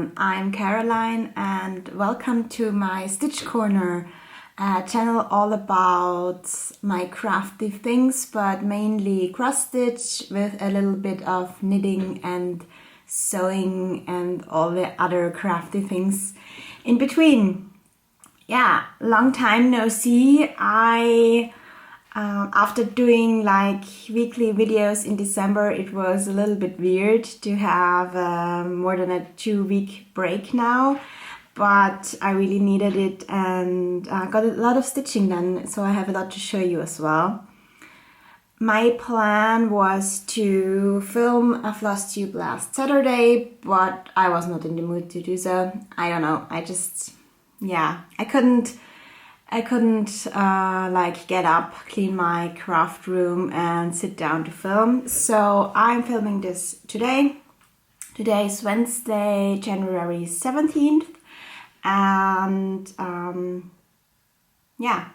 everyone, I'm Caroline and welcome to my Stitch Corner, a channel all about my crafty things, but mainly cross stitch with a little bit of knitting and sewing and all the other crafty things in between. Yeah, long time no see. After doing like weekly videos in December, it was a little bit weird to have more than a 2-week break now, but I really needed it and got a lot of stitching done, so I have a lot to show you as well. My plan was to film a Flosstube last Saturday, but I was not in the mood to do so. I don't know, I couldn't like get up, clean my craft room and sit down to film. So I'm filming this today. Today is Wednesday, January 17th. And yeah,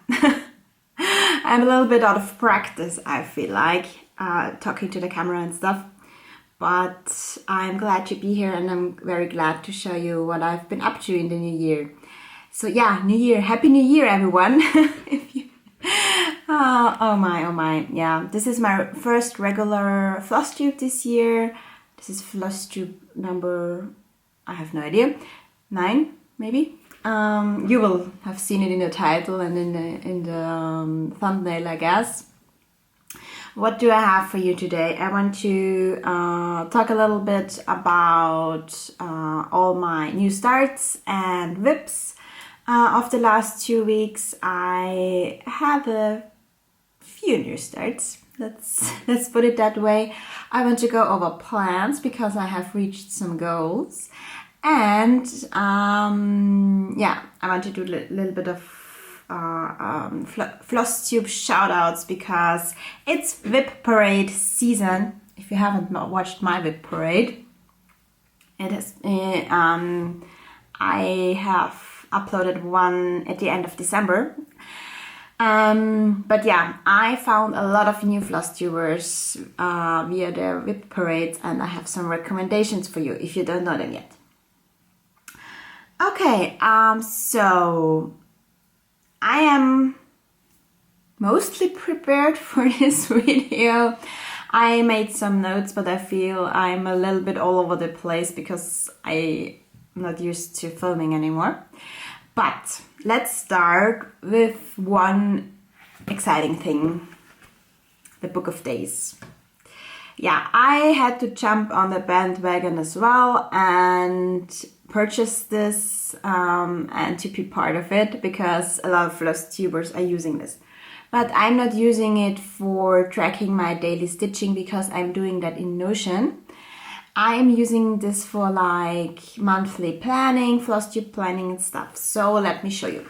I'm a little bit out of practice, I feel like, talking to the camera and stuff. But I'm glad to be here and I'm very glad to show you what I've been up to in the new year. So yeah, New Year, Happy New Year, everyone! Oh my, yeah. This is my first regular Flosstube this year. This is Flosstube number, I have no idea, 9 maybe. You will have seen it in the title and in the thumbnail, I guess. What do I have for you today? I want to talk a little bit about all my new starts and whips. Of the last 2 weeks, I had a few new starts. Let's put it that way. I want to go over plans because I have reached some goals, and yeah, I want to do a little bit of Flosstube shoutouts because it's Whip Parade season. If you haven't watched my Whip Parade, it is. I have uploaded one at the end of December. But yeah, I found a lot of new Flosstubers via their Whip Parades, and I have some recommendations for you if you don't know them yet. Okay, so I am mostly prepared for this video. I made some notes, but I feel I'm a little bit all over the place because I'm not used to filming anymore. But let's start with one exciting thing, the Book of Days. Yeah, I had to jump on the bandwagon as well and purchase this and to be part of it because a lot of Flosstubers are using this. But I'm not using it for tracking my daily stitching because I'm doing that in Notion. I'm using this for like monthly planning, Flosstube planning and stuff. So let me show you.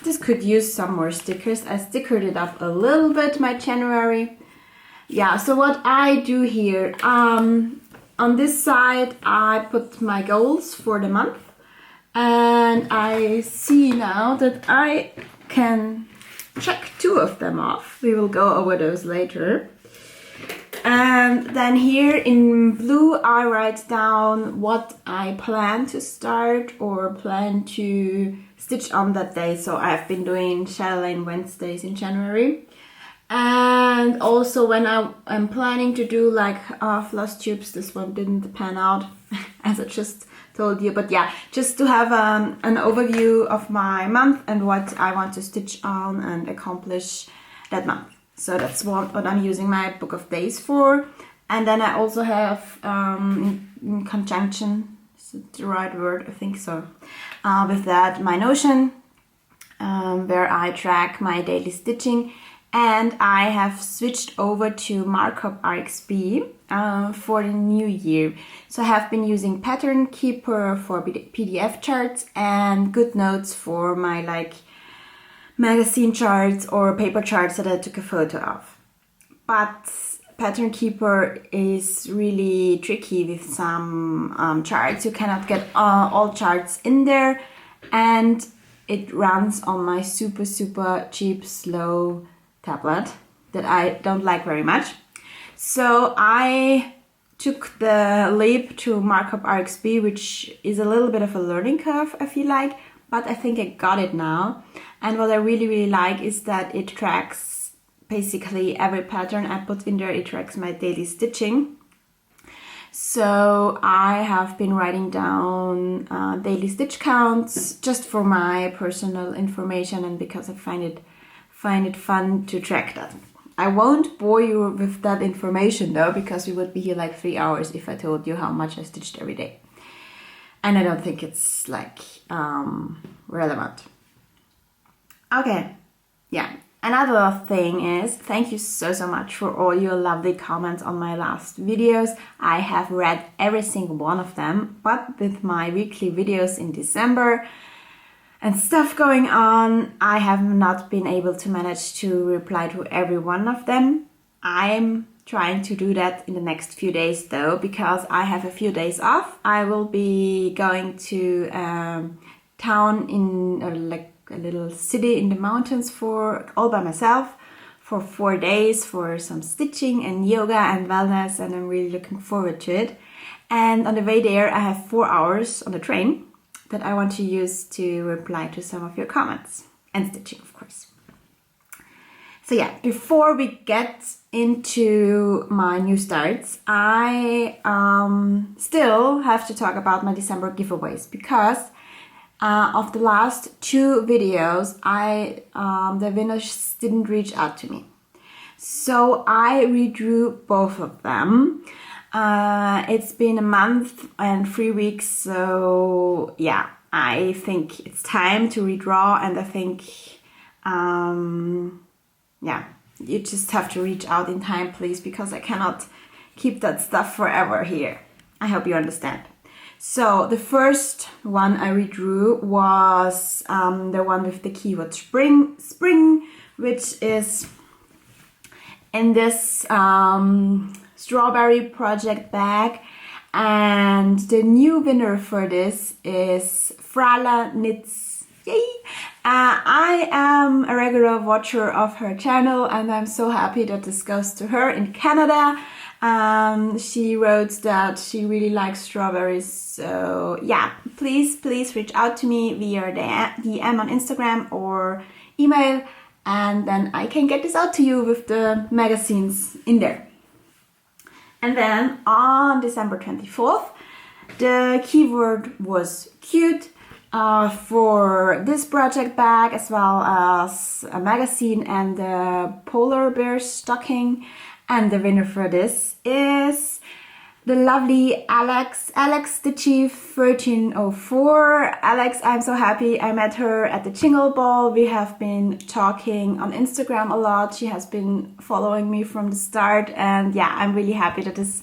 This could use some more stickers. I stickered it up a little bit, my January. Yeah, so what I do here, on this side I put my goals for the month. And I see now that I can check 2 of them off. We will go over those later. And then here in blue I write down what I plan to start or plan to stitch on that day. So I've been doing Chatelaine Wednesdays in January. And also when I'm planning to do like Flosstubes, this one didn't pan out as I just told you. But yeah, just to have an overview of my month and what I want to stitch on and accomplish that month. So that's what I'm using my Book of Days for. And then I also have, in conjunction, is it the right word? I think so. With that, my Notion, where I track my daily stitching. And I have switched over to Markup RXB for the new year. So I have been using Pattern Keeper for PDF charts and GoodNotes for my like magazine charts or paper charts that I took a photo of. But Pattern Keeper is really tricky with some charts. You cannot get all charts in there, and it runs on my super cheap, slow tablet that I don't like very much. So I took the leap to markup RXB, which is a little bit of a learning curve, I feel like, but I think I got it now. And what I really like is that it tracks basically every pattern I put in there. It tracks my daily stitching. So I have been writing down daily stitch counts just for my personal information and because I find it fun to track that. I won't bore you with that information though, because we would be here like 3 hours if I told you how much I stitched every day. And I don't think it's like relevant. Okay, yeah. Another thing is, thank you so much for all your lovely comments on my last videos. I have read every single one of them, but with my weekly videos in December and stuff going on, I have not been able to manage to reply to every one of them. I'm trying to do that in the next few days though, because I have a few days off. I will be going to town in like a little city in the mountains all by myself for 4 days for some stitching and yoga and wellness, and I'm really looking forward to it. And on the way there I have 4 hours on the train that I want to use to reply to some of your comments and stitching, of course. So yeah, before we get into my new starts, I still have to talk about my December giveaways, because of the last 2 videos, the winners didn't reach out to me. So I redrew both of them. It's been a month and 3 weeks, so yeah, I think it's time to redraw, and I think, yeah, you just have to reach out in time, please, because I cannot keep that stuff forever here. I hope you understand. So the first one I redrew was the one with the keyword spring, which is in this strawberry project bag, and the new winner for this is Frala Knits. Yay! I am a regular watcher of her channel, and I'm so happy that this goes to her in Canada. She wrote that she really likes strawberries, so yeah, please reach out to me via DM on Instagram or email, and then I can get this out to you with the magazines in there. And then on December 24th, the keyword was cute for this project bag, as well as a magazine and a polar bear stocking. And the winner for this is the lovely Alex Stitchy 1304. Alex, I'm so happy. I met her at the Jingle Ball. We have been talking on Instagram a lot. She has been following me from the start, and yeah, I'm really happy that this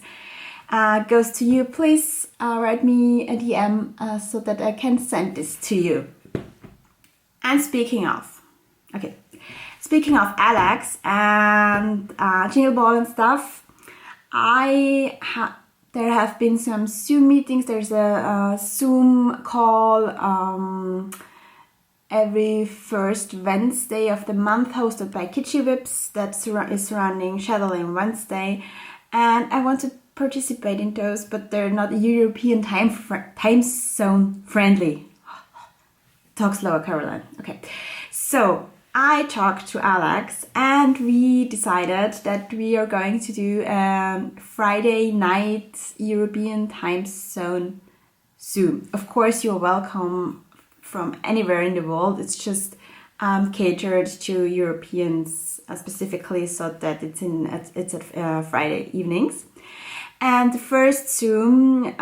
goes to you. Please write me a DM so that I can send this to you. And speaking of Alex and Jingle Ball and stuff, there have been some Zoom meetings. There's a Zoom call every first Wednesday of the month, hosted by Gigi Whips, that is running Chatelaine Wednesday, and I want to participate in those, but they're not European time zone friendly. Talk slower, Carolyn. Okay, so I talked to Alex and we decided that we are going to do Friday night European time zone Zoom. Of course, you're welcome from anywhere in the world. It's just catered to Europeans specifically, so that it's at Friday evenings. And the first Zoom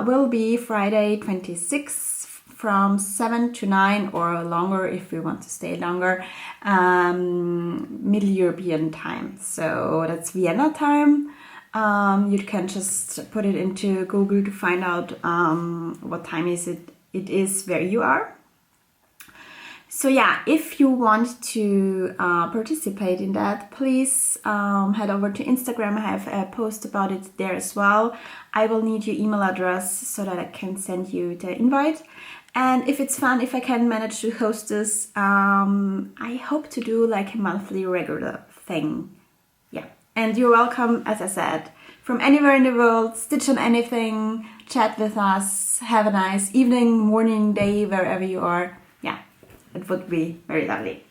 will be Friday 26th from 7 to 9 or longer if we want to stay longer, Middle European time. So that's Vienna time. You can just put it into Google to find out what time it is where you are. So yeah, if you want to participate in that, please head over to Instagram. I have a post about it there as well. I will need your email address so that I can send you the invite. And if it's fun, if I can manage to host this, I hope to do like a monthly regular thing. Yeah, and you're welcome, as I said, from anywhere in the world, stitch on anything, chat with us, have a nice evening, morning, day, wherever you are. Yeah, it would be very lovely.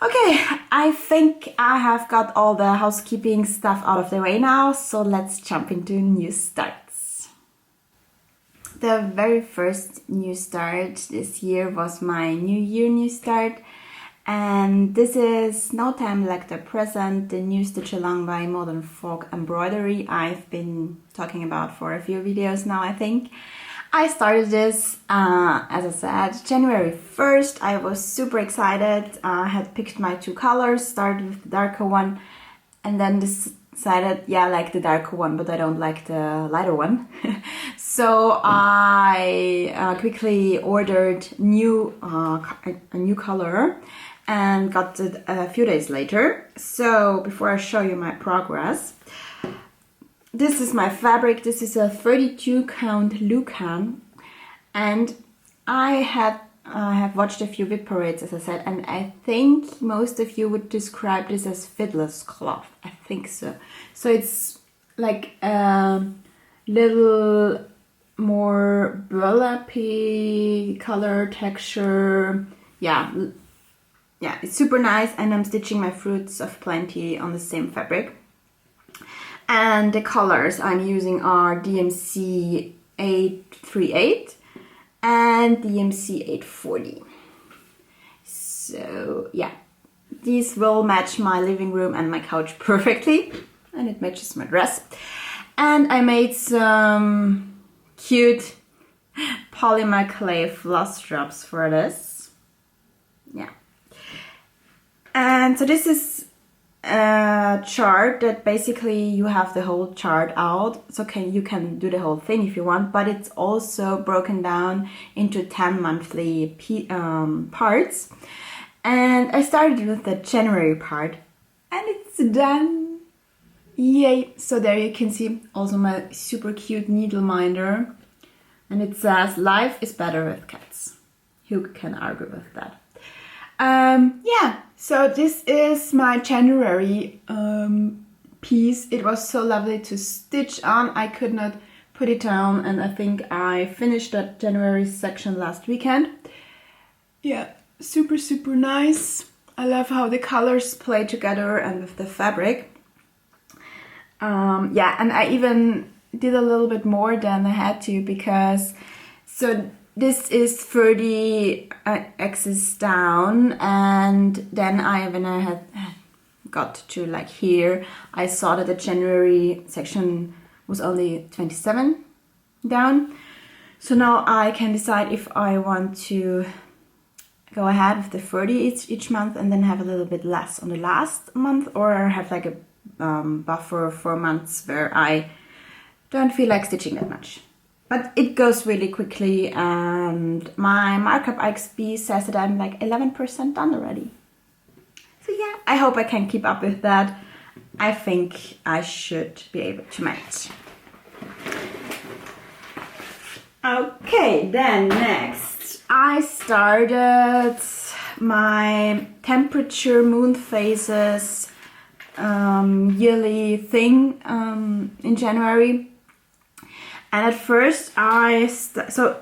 Okay, I think I have got all the housekeeping stuff out of the way now, so let's jump into new starts. The very first new start this year was my New Year new start, and this is No Time Like the Present, the new stitch along by Modern Folk Embroidery I've been talking about for a few videos now, I think. I started this, as I said, January 1st. I was super excited. I had picked my 2 colors, started with the darker one, and then decided, yeah, I like the darker one, but I don't like the lighter one. So I quickly ordered a new color and got it a few days later. So before I show you my progress, this is my fabric. This is a 32 count Lucan, and I have watched a few whip parades, as I said, and I think most of you would describe this as fiddler's cloth. I think so. So it's like a little more burlappy color texture. Yeah, it's super nice, and I'm stitching my Fruits of Plenty on the same fabric. And the colors I'm using are DMC 838 and DMC 840. So yeah, these will match my living room and my couch perfectly, and it matches my dress. And I made some cute polymer clay floss drops for this. Yeah. And so this is a chart that basically you have the whole chart out, so you can do the whole thing if you want, but it's also broken down into 10 monthly parts. And I started with the January part, and it's done. Yay! So there you can see also my super cute needle minder, and it says life is better with cats. Who can argue with that? Yeah, so this is my January piece. It was so lovely to stitch on. I could not put it down, and I think I finished that January section last weekend. Yeah, super, super nice. I love how the colors play together and with the fabric. Yeah, and I even did a little bit more than I had to, because this is 30 X's down, and then when I had got to like here, I saw that the January section was only 27 down. So now I can decide if I want to go ahead with the 30 each month and then have a little bit less on the last month, or have like a buffer for months where I don't feel like stitching that much. But it goes really quickly, and my markup IXB says that I'm like 11% done already. So yeah, I hope I can keep up with that. I think I should be able to manage. Okay, then next I started my temperature moon phases yearly thing in January. And at first so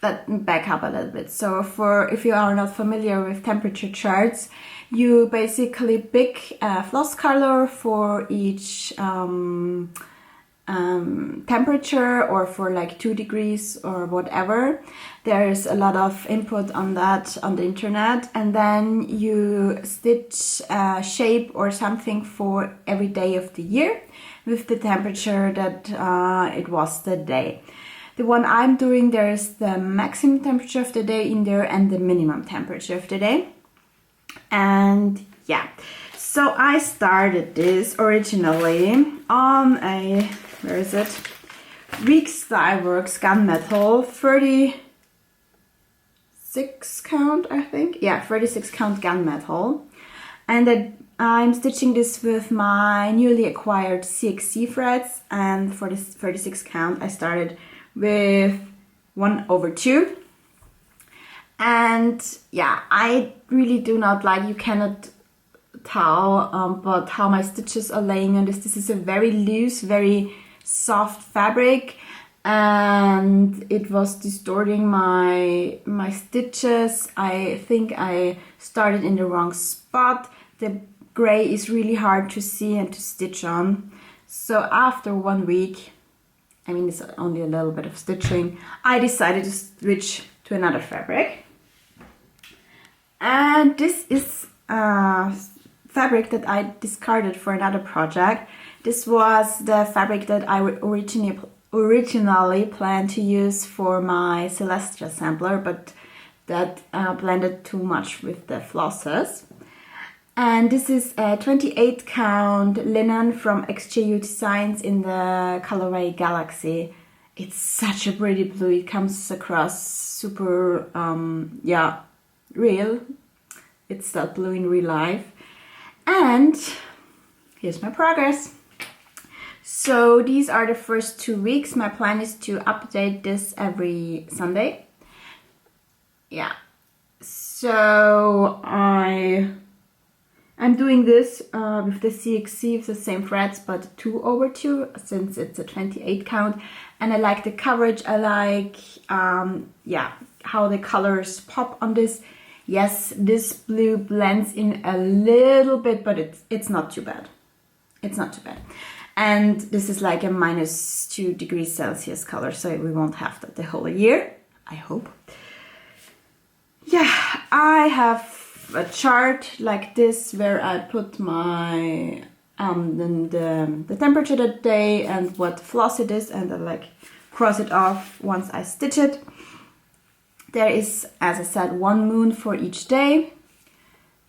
let me back up a little bit. So if you are not familiar with temperature charts, you basically pick a floss color for each temperature, or for like 2 degrees or whatever. There's a lot of input on that on the internet, and then you stitch a shape or something for every day of the year with the temperature that it was the day. The one I'm doing, there's the maximum temperature of the day in there and the minimum temperature of the day. And yeah, so I started this originally on a, where is it? Week Styleworks gunmetal 36 count, I think. Yeah, 36 count gunmetal. And I'm stitching this with my newly acquired CXC threads, and for this 36 count I started with 1/2. And yeah, I really do not like, you cannot towel, but how my stitches are laying on this. This is a very loose, very soft fabric, and it was distorting my stitches. I think I started in the wrong spot. The gray is really hard to see and to stitch on. So after 1 week, I mean, it's only a little bit of stitching, I decided to switch to another fabric. And this is fabric that I discarded for another project. This was the fabric that I originally planned to use for my Celestia sampler, but that blended too much with the flosses. And this is a 28 count linen from XJU Designs in the colorway Galaxy. It's such a pretty blue. It comes across super, yeah, real. It's that blue in real life. And here's my progress. So these are the first 2 weeks. My plan is to update this every Sunday. Yeah. So I'm doing this with the CXC with the same threads, but 2/2 since it's a 28 count. And I like the coverage. I like, yeah, how the colors pop on this. Yes, this blue blends in a little bit, but it's not too bad. It's not too bad. And this is like a -2 degrees Celsius color, so we won't have that the whole year, I hope. Yeah, I have a chart like this where I put my the temperature that day and what floss it is, and I like cross it off once I stitch it. There is, as I said, 1 moon for each day.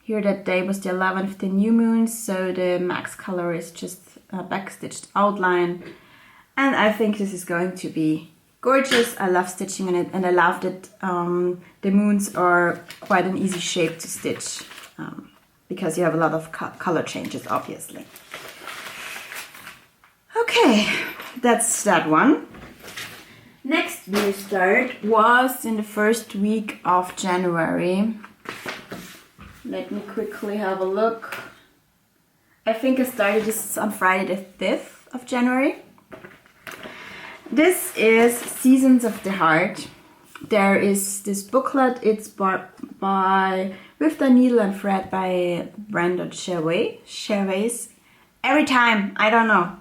Here that day was the 11th, the new moon, so the max color is just a backstitched outline. And I think this is going to be gorgeous. I love stitching on it, and I love that the moons are quite an easy shape to stitch because you have a lot of color changes, obviously. Okay, that's that one. Next new start was in the first week of January. Let me quickly have a look. I think I started this on Friday the 5th of January. This is Seasons of the Heart. There is this booklet. It's by with the needle and thread by Brenda Gervais. Every time, I don't know.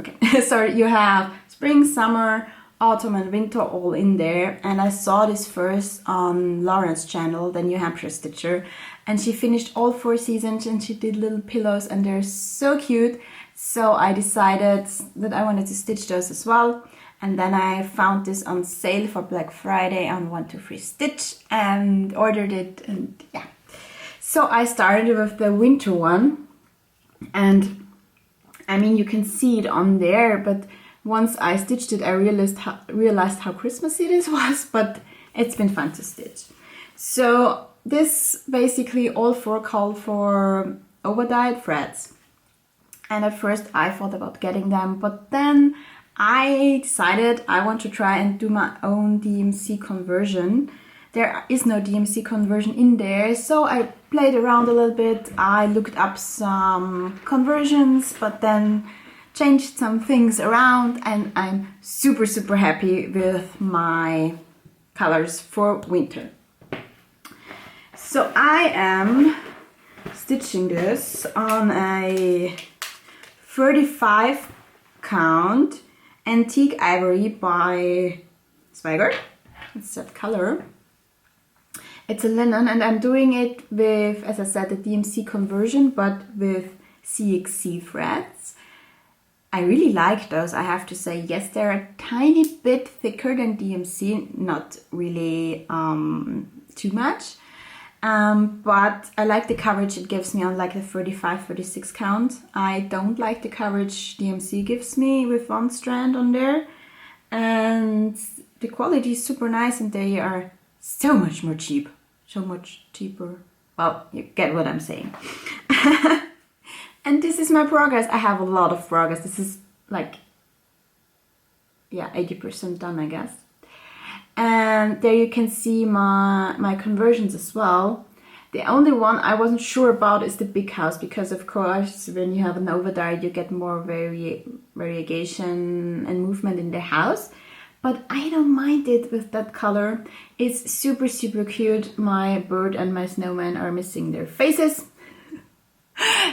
Okay, so you have spring, summer, autumn and winter all in there, and I saw this first on Lauren's channel, the New Hampshire Stitcher, and she finished all 4 seasons and she did little pillows and they're so cute. So I decided that I wanted to stitch those as well, and then I found this on sale for Black Friday on 1 2 3 Stitch and ordered it, and yeah. So I started with the winter one, and I mean, you can see it on there, but once I stitched it, I realized how Christmassy this was, but it's been fun to stitch. So this basically all 4 call for over-dyed threads. And at first I thought about getting them, but then I decided I want to try and do my own DMC conversion. There is no DMC conversion in there, so I played around a little bit. I looked up some conversions, but then changed some things around, and I'm super happy with my colors for winter. So I am stitching this on a 35 count antique ivory by Swagger. It's that color. It's a linen, and I'm doing it with, as I said, the DMC conversion, but with CXC threads. I really like those, I have to say. Yes, they're a tiny bit thicker than DMC, not really too much. But I like the coverage it gives me on like the 35, 36 count. I don't like the coverage DMC gives me with 1 strand on there. And the quality is super nice, and they are so much more cheap. So much cheaper. Well, you get what I'm saying. And this is my progress. I have a lot of progress. This is like, yeah, 80% done, I guess. And there you can see my conversions as well. The only one I wasn't sure about is the big house, because of course when you have an over-dye you get more variegation and movement in the house. But I don't mind it with that color. It's super, super cute. My bird and my snowman are missing their faces.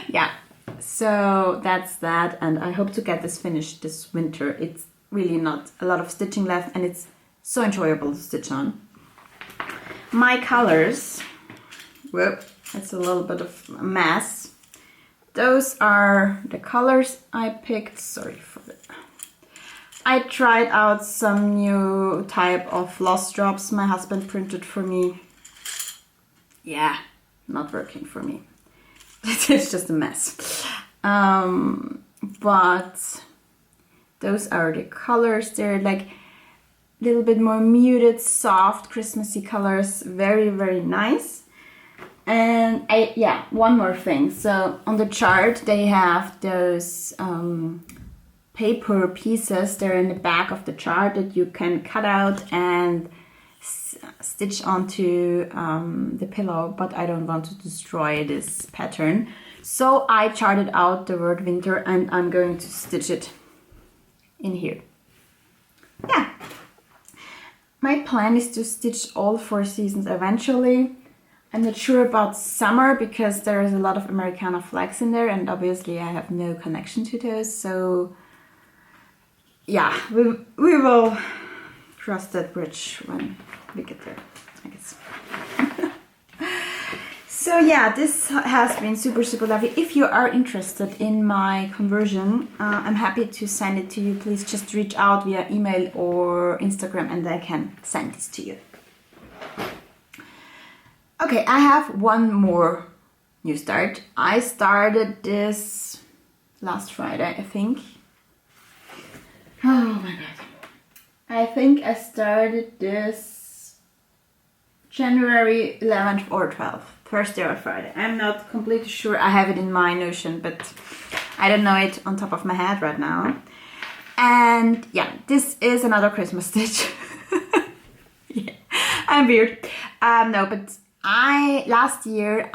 Yeah, so that's that, and I hope to get this finished this winter. It's really not a lot of stitching left, and it's so enjoyable to stitch on. My colors, whoop, it's a little bit of a mess. Those are the colors I picked. Sorry for it. I tried out some new type of floss drops my husband printed for me. Yeah, not working for me. It's just a mess. But those are the colors. They're like a little bit more muted, soft, Christmassy colors. Very, very nice. And yeah, one more thing. So on the chart, they have those paper pieces. They're in the back of the chart that you can cut out and stitch onto the pillow, but I don't want to destroy this pattern. So I charted out the word winter, and I'm going to stitch it in here. Yeah. My plan is to stitch all 4 seasons eventually. I'm not sure about summer because there is a lot of Americana flags in there, and obviously I have no connection to those. So yeah, we will cross that bridge when we get there, I guess. So yeah, this has been super, super lovely. If you are interested in my conversion, I'm happy to send it to you. Please just reach out via email or Instagram and I can send this to you. Okay, I have one more new start. I started this last Friday, I think. Oh my god. I think I started this January 11th or 12th, Thursday or Friday. I'm not completely sure. I have it in my Notion, but I don't know it on top of my head right now. And yeah, this is another Christmas stitch. Yeah, I'm weird. No, but last year,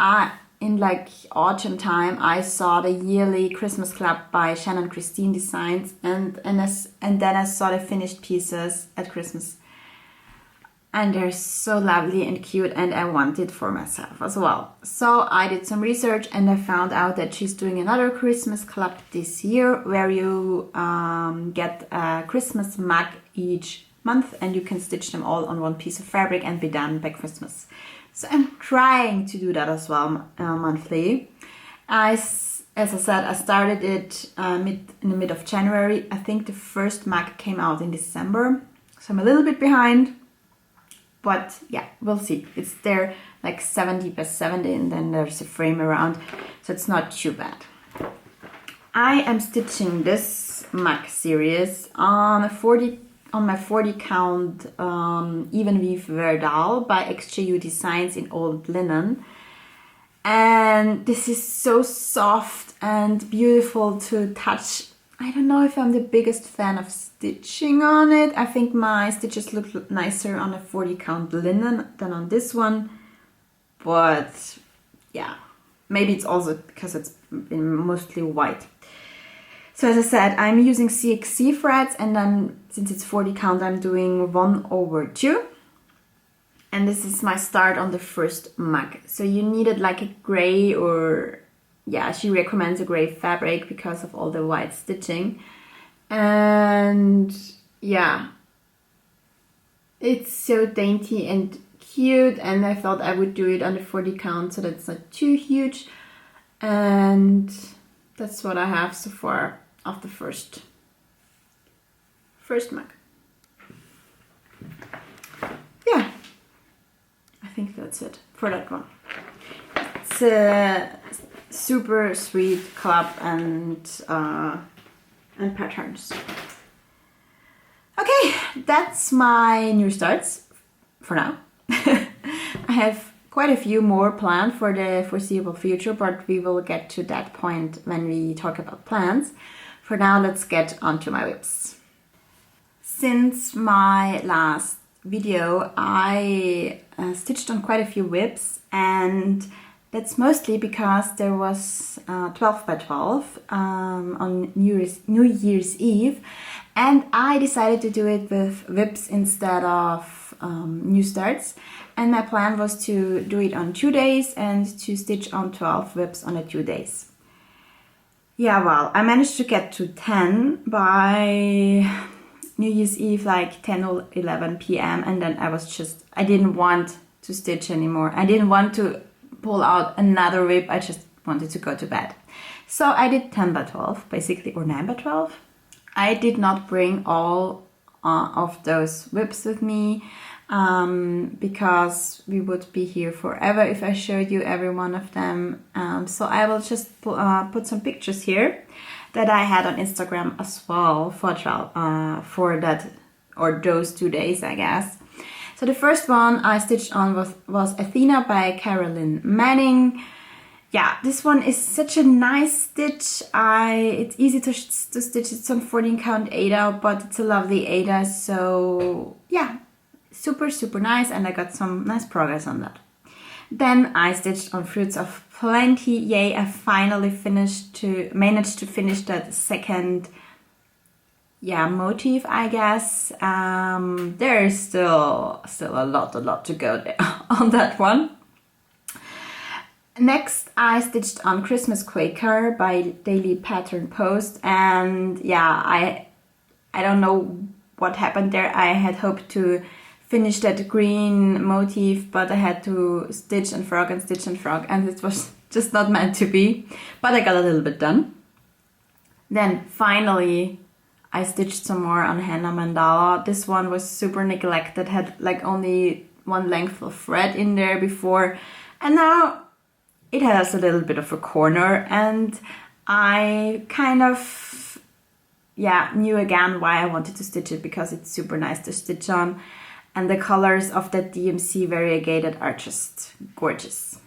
in like autumn time, I saw the yearly Christmas club by Shannon Christine Designs, and then I saw the finished pieces at Christmas, and they're so lovely and cute, and I want it for myself as well. So I did some research and I found out that she's doing another Christmas club this year where you get a Christmas mug each month and you can stitch them all on one piece of fabric and be done by Christmas. So I'm trying to do that as well monthly. As I said, I started it in the mid of January. I think the first mug came out in December, so I'm a little bit behind. But yeah, we'll see. It's there like 70 by 70 and then there's a frame around, so it's not too bad. I am stitching this mug series on my 40 count even weave Verdal by XJU Designs in old linen, and this is so soft and beautiful to touch. I don't know if I'm the biggest fan of stitching on it. I think my stitches look nicer on a 40 count linen than on this one, but yeah, maybe it's also because it's been mostly white. So as I said, I'm using CXC threads, and then since it's 40 count, I'm doing 1/2. And this is my start on the first mug. So you needed like a gray, or yeah, she recommends a gray fabric because of all the white stitching. And yeah, it's so dainty and cute, and I thought I would do it on the 40 count so that's not too huge. And that's what I have so far of the first mug. Yeah, I think that's it for that one. It's a super sweet club and patterns. Okay, that's my new starts for now. I have quite a few more planned for the foreseeable future, but we will get to that point when we talk about plans. For now, let's get onto my whips. Since my last video, I stitched on quite a few whips, and that's mostly because there was 12 by 12 on New Year's Eve, and I decided to do it with whips instead of new starts, and my plan was to do it on 2 days and to stitch on 12 whips on the 2 days. Yeah, well, I managed to get to 10 by New Year's Eve, like 10 or 11 p.m. and then I didn't want to stitch anymore. I didn't want to pull out another whip. I just wanted to go to bed. So I did 10 by 12 basically, or 9 by 12. I did not bring all of those whips with me because we would be here forever if I showed you every one of them. So I will just put some pictures here that I had on Instagram as well for that, or those 2 days, I guess. So the first one I stitched on was Athena by Carolyn Manning. Yeah, this one is such a nice stitch. It's easy to stitch. It's on 14 count Ada, but it's a lovely Ada. So yeah, super, super nice. And I got some nice progress on that. Then I stitched on Fruits of Plenty. Yay, I finally managed to finish that second motif, I guess. There is still a lot to go there on that one. Next, I stitched on Christmas Quaker by Daily Pattern Post, and yeah, I don't know what happened there. I had hoped to finish that green motif, but I had to stitch and frog, and it was just not meant to be, but I got a little bit done. Then finally I stitched some more on Henna Mandala. This one was super neglected, had like only one length of thread in there before, and now it has a little bit of a corner, and I kind of knew again why I wanted to stitch it, because it's super nice to stitch on, and the colors of that DMC variegated are just gorgeous.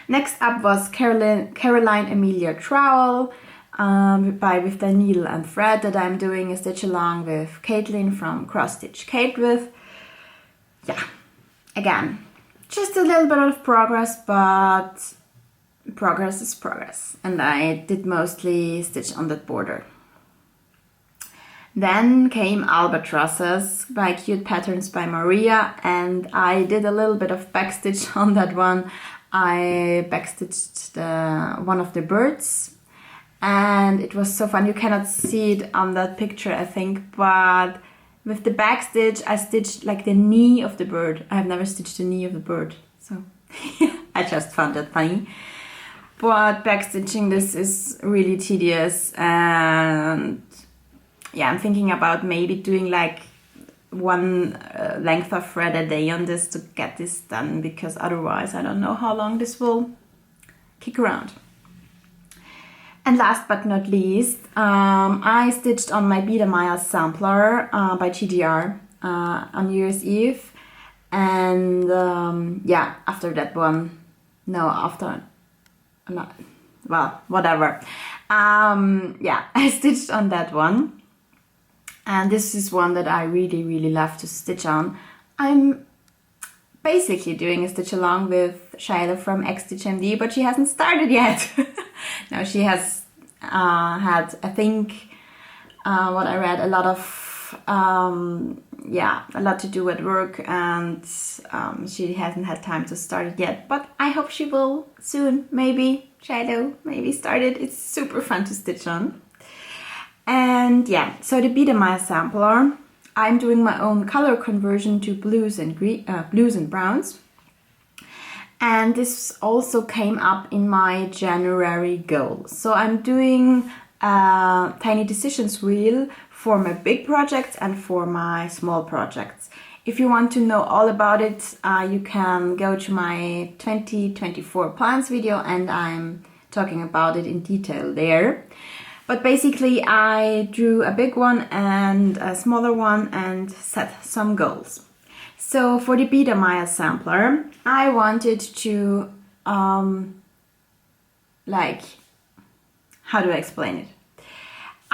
Next up was Carolyn Amelia Trowell with the needle and thread that I'm doing a stitch along with Caitlin from Cross Stitch Kate with. Yeah, again, just a little bit of progress, but progress is progress. And I did mostly stitch on that border. Then came Albatrosses by Cute Patterns by Maria, and I did a little bit of backstitch on that one. I backstitched one of the birds, and it was so fun. You cannot see it on that picture, I think, but with the backstitch, I stitched like the knee of the bird. I have never stitched the knee of the bird, so I just found that funny. But backstitching this is really tedious, and yeah, I'm thinking about maybe doing like one length of thread a day on this to get this done, because otherwise I don't know how long this will kick around. And last but not least, I stitched on my Biedermeier sampler by GGR on New Year's Eve, and after that one, whatever. I stitched on that one, and this is one that I really, really love to stitch on. I'm basically doing a stitch along with Shiloh from XStitchMD, but she hasn't started yet. No, she has had, I think, what I read, a lot to do at work, and she hasn't had time to start it yet, but I hope she will soon. Maybe Shiloh, maybe start it. It's super fun to stitch on. And yeah, so the Biedermeier sampler, I'm doing my own color conversion to blues and browns. And this also came up in my January goal. So I'm doing a tiny decisions wheel for my big projects and for my small projects. If you want to know all about it, you can go to my 2024 plans video, and I'm talking about it in detail there. But basically I drew a big one and a smaller one and set some goals. So for the Biedermeier sampler, I wanted to, how do I explain it?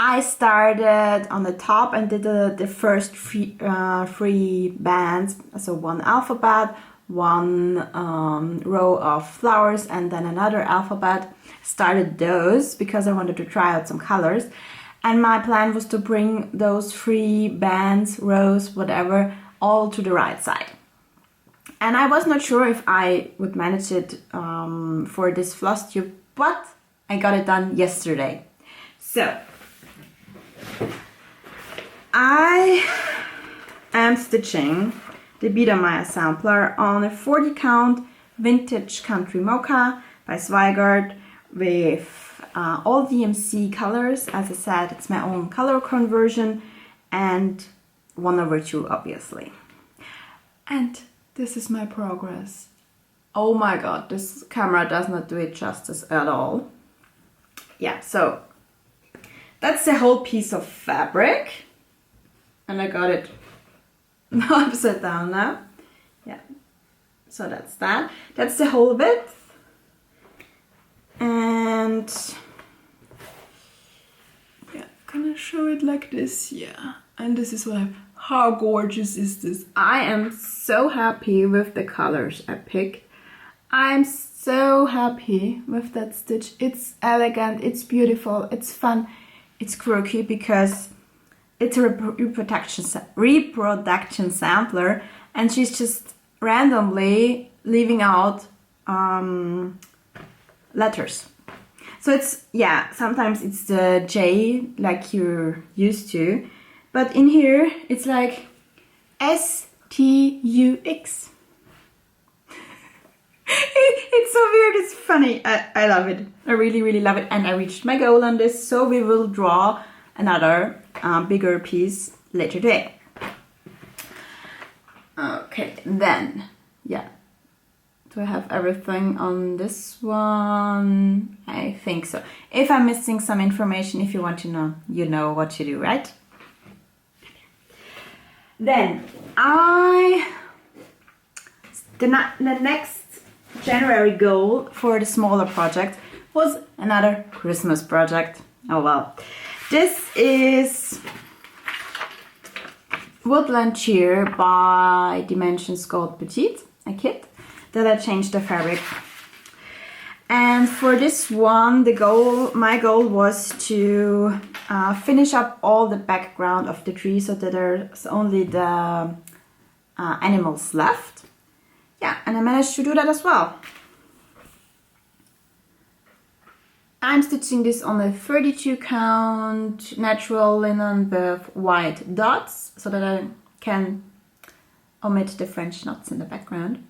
I started on the top and did the first three bands, so one alphabet, one row of flowers, and then another alphabet. Started those because I wanted to try out some colors, and my plan was to bring those 3 bands, rows, whatever, all to the right side. And I was not sure if I would manage it for this Flosstube, but I got it done yesterday. So I am stitching the Biedermeier sampler on a 40 count vintage country mocha by Zweigart with all DMC colors. As I said, it's my own color conversion, and 1/2 obviously. And this is my progress. Oh my god, this camera does not do it justice at all. Yeah, so that's the whole piece of fabric. And I got it upside down now. Yeah, so that's that. That's the whole width. And yeah, gonna show it like this, yeah. And this is what I have. How gorgeous is this? I am so happy with the colors I picked. I'm so happy with that stitch. It's elegant, it's beautiful, it's fun, it's quirky because it's a reproduction sampler, and she's just randomly leaving out letters. So it's, yeah, sometimes it's the J like you're used to, but in here it's like STUX. It's so weird, it's funny. I love it. I really, really love it. And I reached my goal on this, so we will draw another bigger piece later today. Okay, then, yeah. Do I have everything on this one? I think so. If I'm missing some information, if you want to know, you know what to do, right? Then, the next January goal for the smaller project was another Christmas project. Oh well. This is Woodland cheer by Dimensions called Petite, a kit that I changed the fabric. And for this one, my goal was to finish up all the background of the tree so that there's only the animals left. Yeah, and I managed to do that as well. I'm stitching this on a 32 count natural linen with white dots so that I can omit the French knots in the background.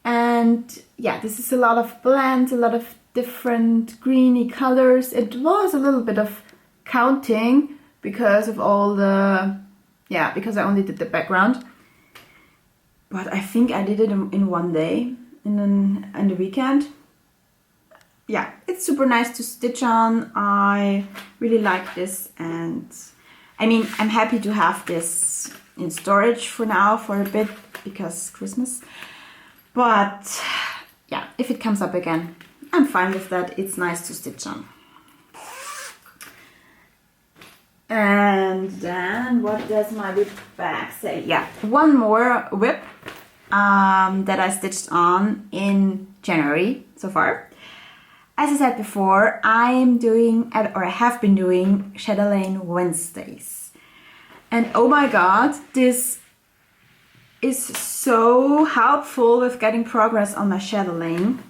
And yeah, this is a lot of blends, a lot of different greeny colors. It was a little bit of counting because of all the, yeah, because I only did the background. But I think I did it in one day, in the weekend. Yeah, it's super nice to stitch on. I really like this, and I mean, I'm happy to have this in storage for now for a bit because Christmas. But yeah, if it comes up again, I'm fine with that. It's nice to stitch on. And then what does my whip bag say? Yeah, one more whip that I stitched on in January so far. As I said before, I'm doing, or I have been doing, Chatelaine Wednesdays. And oh my god, this is so helpful with getting progress on my Chatelaine.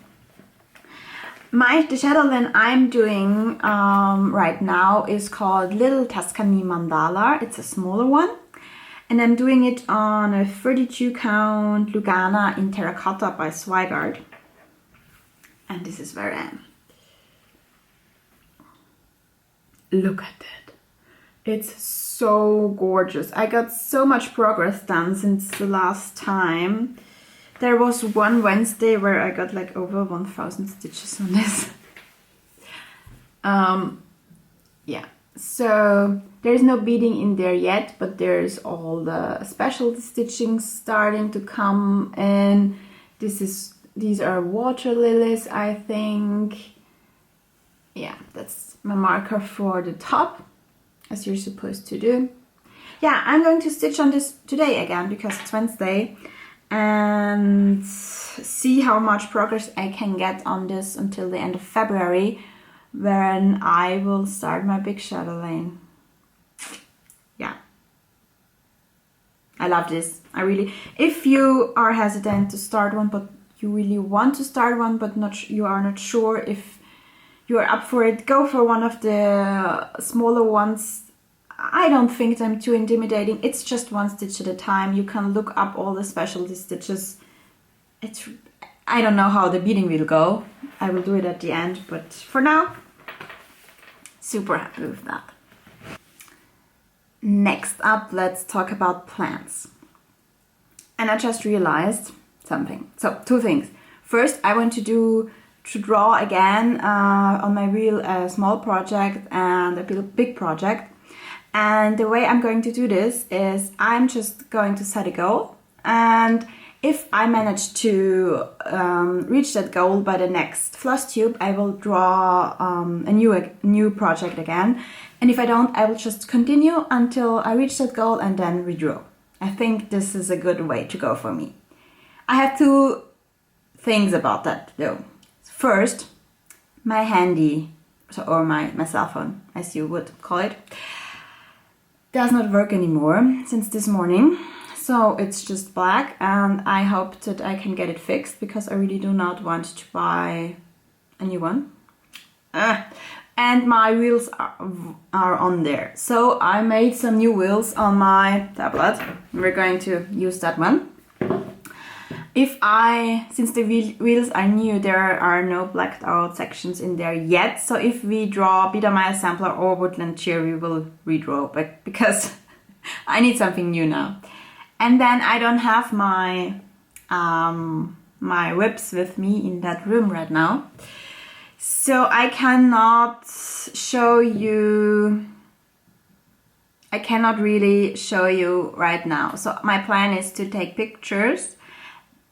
The Chatelaine I'm doing right now is called Little Tuscany Mandala. It's a smaller one. And I'm doing it on a 32 count Lugana in terracotta by Zweigart. And this is where I am. Look at it. It's so gorgeous. I got so much progress done since the last time. There was one Wednesday where I got like over 1,000 stitches on this. Yeah, so there's no beading in there yet, but there's all the specialty stitching starting to come in. These are water lilies, I think. Yeah, that's my marker for the top. as you're supposed to do. Yeah, I'm going to stitch on this today again because it's Wednesday, and see how much progress I can get on this until the end of February, when I will start my big Chatelaine. Yeah, I love this. I really, if you are hesitant to start one, but you really want to start one, but you are not sure if you are up for it, go for one of the smaller ones. I don't think them too intimidating. It's just one stitch at a time. You can look up all the specialty stitches. I don't know how the beading will go. I will do it at the end, but for now, super happy with that. Next up, let's talk about plants. And I just realized something. So, two things. First, I want to draw again on my real small project and a big project. And the way I'm going to do this is I'm just going to set a goal, and if I manage to reach that goal by the next Flosstube, I will draw a new project again. And if I don't, I will just continue until I reach that goal and then redraw. I think this is a good way to go for me. I have two things about that though. First, my handy, or my cell phone, as you would call it, does not work anymore since this morning. So it's just black, and I hope that I can get it fixed because I really do not want to buy a new one. And my wheels are on there. So I made some new wheels on my tablet. We're going to use that one. Since the wheels are new, there are no blacked out sections in there yet. So if we draw Biedermeier sampler or Woodland cheer, we will redraw, but because I need something new now. And then I don't have my my whips with me in that room right now, so I cannot really show you right now. So my plan is to take pictures,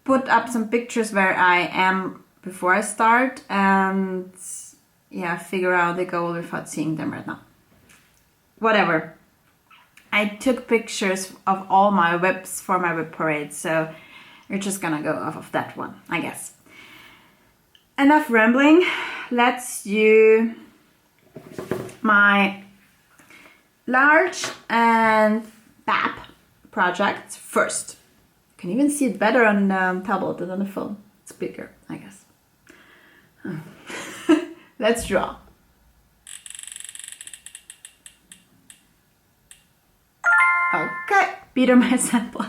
put up some pictures where I am before I start, and yeah, figure out the goal without seeing them right now. Whatever. I took pictures of all my whips for my whip parade, so we're just gonna go off of that one, I guess. Enough rambling. Let's do my large and BAP projects first. You can even see it better on the tablet than on the phone. It's bigger, I guess. Let's draw. Okay, Biedermeier sample.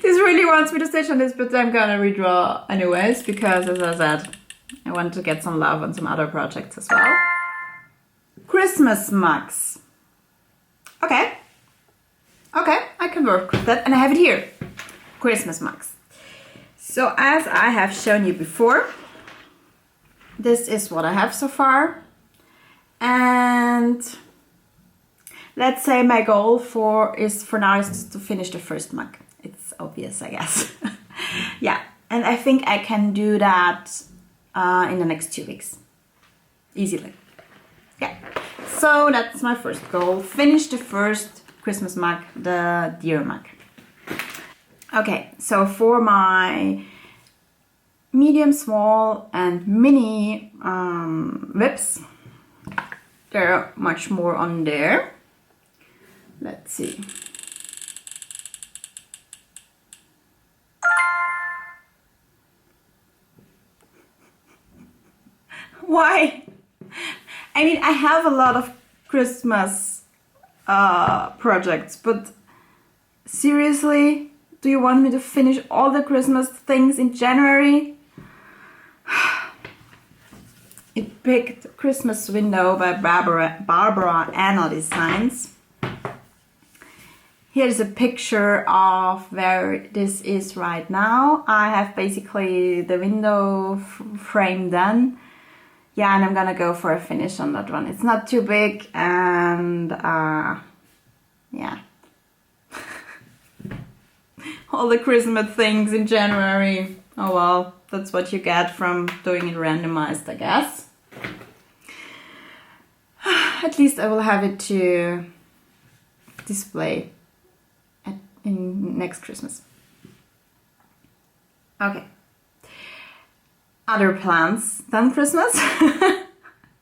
This really wants me to stitch on this, but I'm gonna redraw anyways because, as I said, I want to get some love on some other projects as well. Christmas mugs. Okay, I can work with that, and I have it here. Christmas mugs. So as I have shown you before, this is what I have so far, and let's say my goal for now is to finish the first mug. It's obvious, I guess. Yeah, and I think I can do that in the next 2 weeks. Easily. Yeah, so that's my first goal. Finish the first Christmas mug, the deer mug. Okay, so for my medium, small and mini whips, there are much more on there. Let's see. Why? I mean, I have a lot of Christmas projects, but seriously, do you want me to finish all the Christmas things in January? It picked Christmas Window by Barbara Anna Designs. Here's a picture of where this is right now. I have basically the window frame done. Yeah, and I'm gonna go for a finish on that one. It's not too big, and yeah. All the Christmas things in January. Oh well, that's what you get from doing it randomized, I guess. at least I will have it to display in next Christmas. Okay. Other plans than Christmas?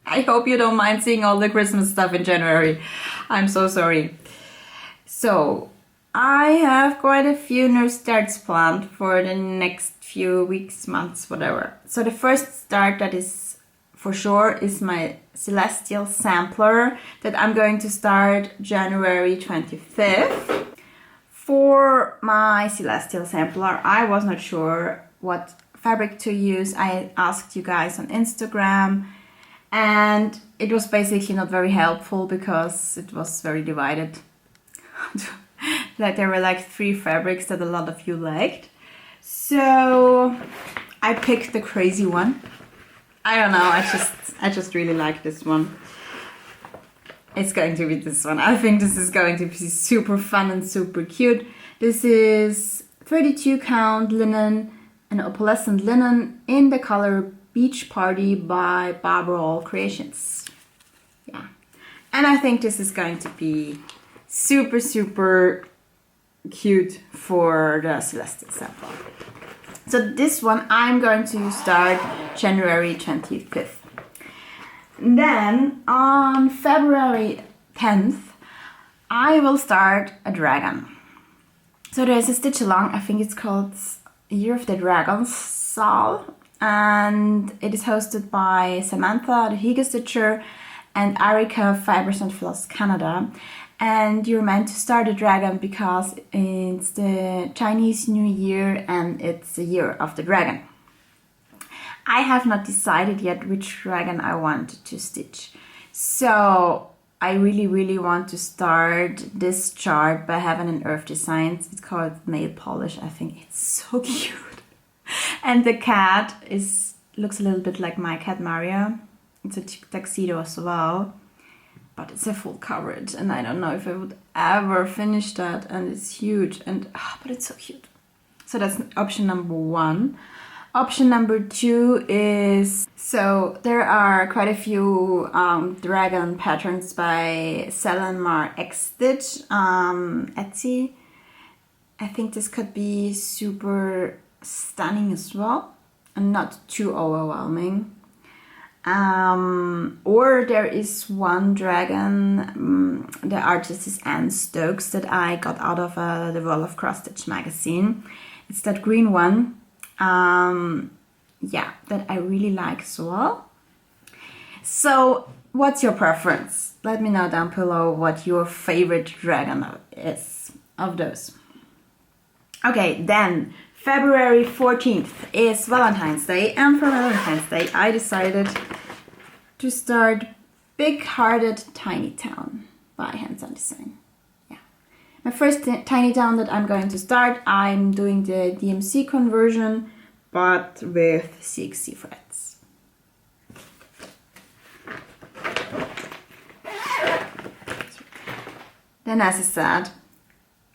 I hope you don't mind seeing all the Christmas stuff in January. I'm so sorry. So, I have quite a few new starts planned for the next few weeks, months, whatever. So the first start that is for sure is my Celestial Sampler that I'm going to start January 25th. For my Celestial Sampler, I was not sure what fabric to use. I asked you guys on Instagram and it was basically not very helpful because it was very divided. Like there were like 3 fabrics that a lot of you liked. So I picked the crazy one. I don't know, I just really like this one. It's going to be this one. I think this is going to be super fun and super cute. This is 32 count linen and opalescent linen in the color Beach Party by Barbara Creations. Yeah. And I think this is going to be super, super cute for the Celestial Sampler. So this one I'm going to start January 25th. Then on February 10th, I will start a dragon. So there's a stitch along, I think it's called Year of the Dragon Sal, and it is hosted by Samantha, the Hygge Stitcher, and Arika, FibersandFlossCanada. And you're meant to start a dragon because it's the Chinese New Year and it's the Year of the Dragon. I have not decided yet which dragon I want to stitch. So I really want to start this chart by having an Earth Designs. It's called Nail Polish. I think it's so cute. And the cat looks a little bit like my cat Maria. It's a tuxedo as well. But it's a full coverage and I don't know if I would ever finish that, and it's huge and but it's so cute. So that's option number 1. Option number 2 is, so there are quite a few dragon patterns by Sellenmar X Stitch Etsy. I think this could be super stunning as well and not too overwhelming. Or there is one dragon, the artist is Anne Stokes, that I got out of the World of Cross Stitch magazine. It's that green one, yeah, that I really like as well. So what's your preference? Let me know down below what your favorite dragon is of those. Okay, then February 14th is Valentine's Day, and for Valentine's Day I decided to start Big Hearted Tiny Town by Hands On Design. Yeah. My first tiny town that I'm going to start, I'm doing the DMC conversion, but with CXC threads. Then as I said,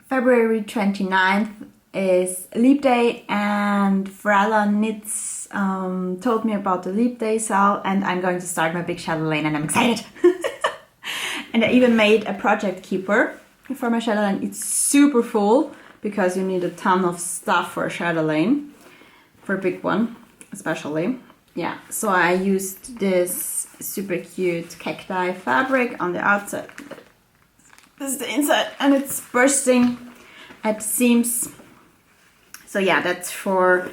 February 29th is Leap Day, and Frella Knits told me about the Leap Day sale, and I'm going to start my big Chatelaine and I'm excited. And I even made a project keeper for my Chatelaine. It's super full because you need a ton of stuff for a Chatelaine, for a big one especially. Yeah, so I used this super cute cacti fabric on the outside. This is the inside and it's bursting at seams. So yeah, that's for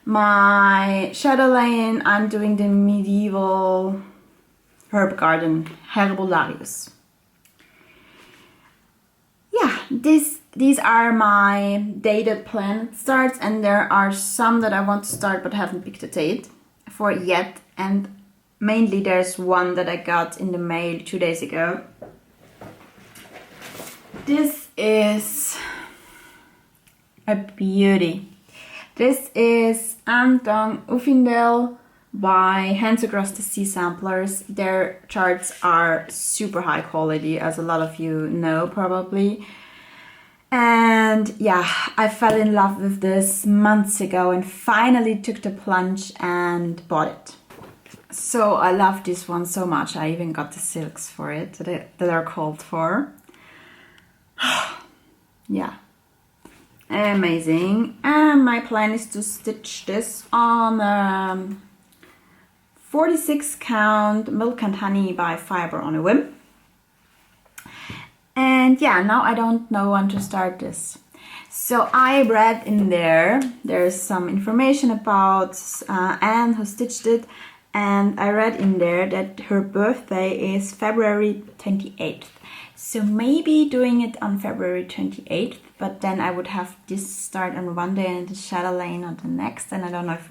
my Chatelaine. I'm doing the medieval herb garden Herbularius. Yeah, these are my dated planned starts, and there are some that I want to start but haven't picked a date for yet. And mainly there's one that I got in the mail 2 days ago. This is a beauty. This is Andong Ufindale by Hands Across the Sea Samplers. Their charts are super high quality, as a lot of you know probably. And yeah, I fell in love with this months ago and finally took the plunge and bought it. So I love this one so much. I even got the silks for it that are called for. Yeah, amazing. And my plan is to stitch this on 46 count Milk and Honey by Fiber on a Whim. And yeah, now I don't know when to start this. So I read in there's some information about Anne who stitched it, and I read in there that her birthday is February 28th. So maybe doing it on February 28th, but then I would have this start on one day and the Chatelaine on the next, and I don't know if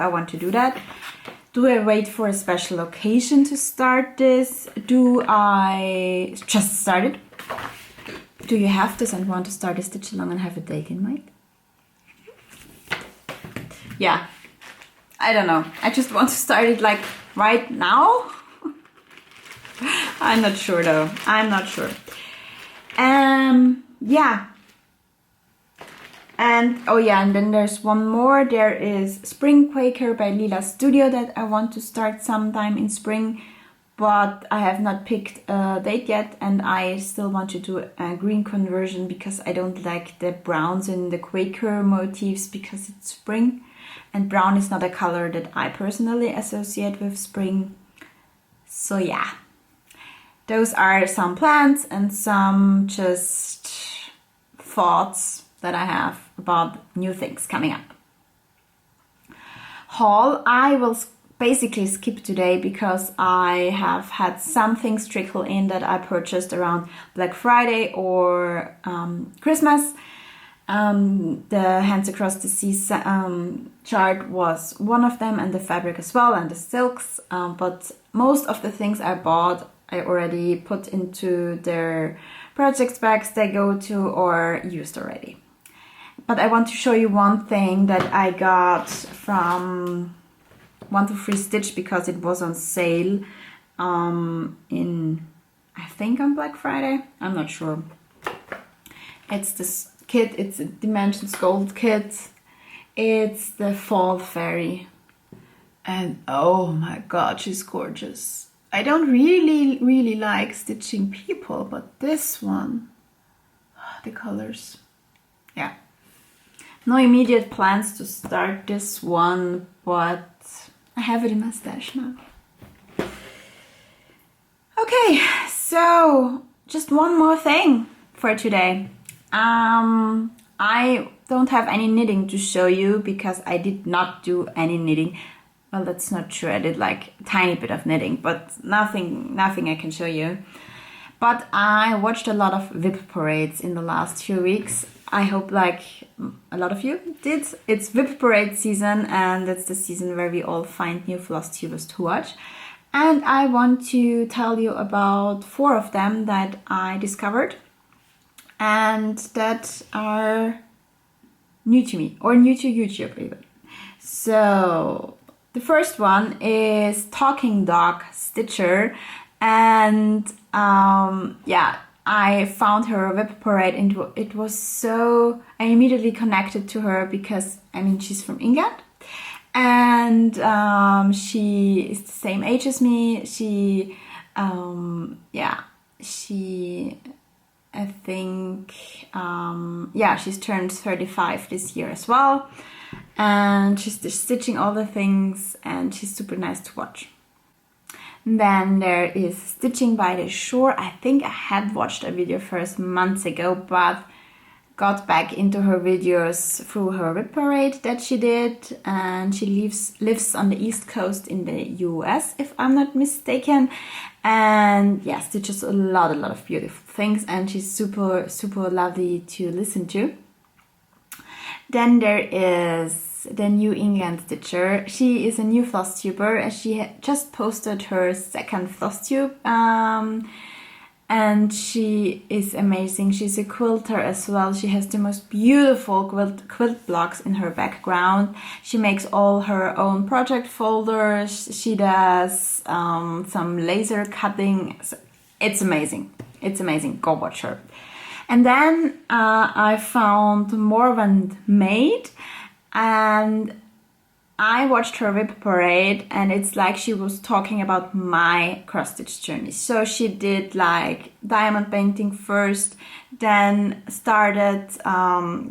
I want to do that. Do I wait for a special occasion to start this? Do I just start it? Do you have this and want to start a stitch along and have a date in mind? Yeah, I don't know. I just want to start it like right now. I'm not sure though. I'm not sure. Yeah. And oh yeah, and then there's one more. There is Spring Quaker by Lila Studio that I want to start sometime in spring, but I have not picked a date yet, and I still want to do a green conversion because I don't like the browns in the Quaker motifs because it's spring, and brown is not a color that I personally associate with spring. So yeah, those are some plans and some just thoughts that I have about new things coming up. Haul, I will basically skip today because I have had some things trickle in that I purchased around Black Friday or Christmas. The Hands Across the Sea chart was one of them, and the fabric as well, and the silks. But most of the things I bought, I already put into their project bags they go to or used already. But I want to show you one thing that I got from 1 to 3 Stitch because it was on sale I think on Black Friday. I'm not sure. It's this kit. It's a Dimensions Gold kit. It's the Fall Fairy. And oh my god, she's gorgeous. I don't really like stitching people, but this one, the colors, yeah. No immediate plans to start this one, but I have it in my stash now. Okay, so just one more thing for today. I don't have any knitting to show you because I did not do any knitting. Well, that's not true. I did like a tiny bit of knitting, but nothing I can show you. But I watched a lot of whip parades in the last few weeks. I hope like a lot of you did. It's whip parade season, and it's the season where we all find new Flosstubers to watch. And I want to tell you about 4 of them that I discovered and that are new to me or new to YouTube even. So the first one is Talking Dog Stitcher, and yeah, I found her whip parade and it was so, I immediately connected to her because I mean she's from England and she is the same age as me. She I think yeah, she's turned 35 this year as well, and she's just stitching all the things and she's super nice to watch. Then there is Stitching by the Shore. I think I had watched a video first months ago, but got back into her videos through her whip parade that she did, and she lives on the East Coast in the US, if I'm not mistaken, and yeah, stitches a lot of beautiful things, and she's super lovely to listen to. Then there is the New England Stitcher. She is a new Flosstuber and she just posted her second Flosstube, and she is amazing. She's a quilter as well. She has the most beautiful quilt blocks in her background. She makes all her own project folders. She does some laser cutting. It's amazing. It's amazing. Go watch her. And then I found Morvand Maid, and I watched her whip parade, and it's like she was talking about my cross stitch journey. So she did like diamond painting first, then started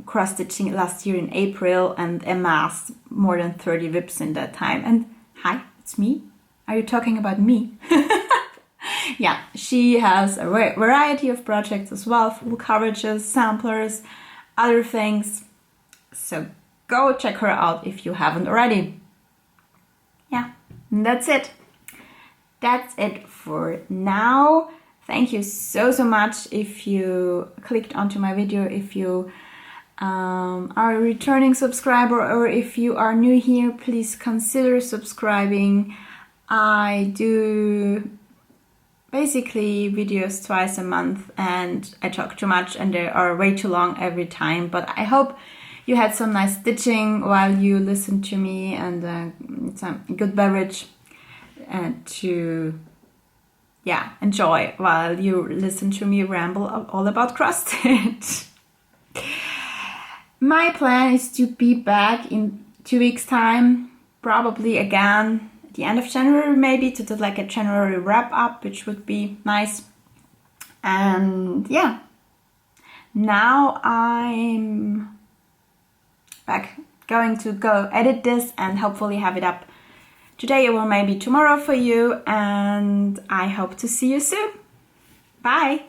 cross stitching last year in April, and amassed more than 30 whips in that time. And hi, it's me. Are you talking about me? Yeah, she has a variety of projects as well, full coverages, samplers, other things. So go check her out if you haven't already. Yeah, and that's it. That's it for now. Thank you so much if you clicked onto my video, if you are a returning subscriber, or if you are new here, please consider subscribing. I do basically videos twice a month, and I talk too much and they are way too long every time, but I hope you had some nice stitching while you listened to me, and some good beverage to enjoy while you listen to me ramble all about cross stitch. My plan is to be back in 2 weeks time, probably again at the end of January, maybe, to do like a January wrap up, which would be nice. And yeah, now I'm going to go edit this and hopefully have it up today or maybe tomorrow for you, and I hope to see you soon. Bye!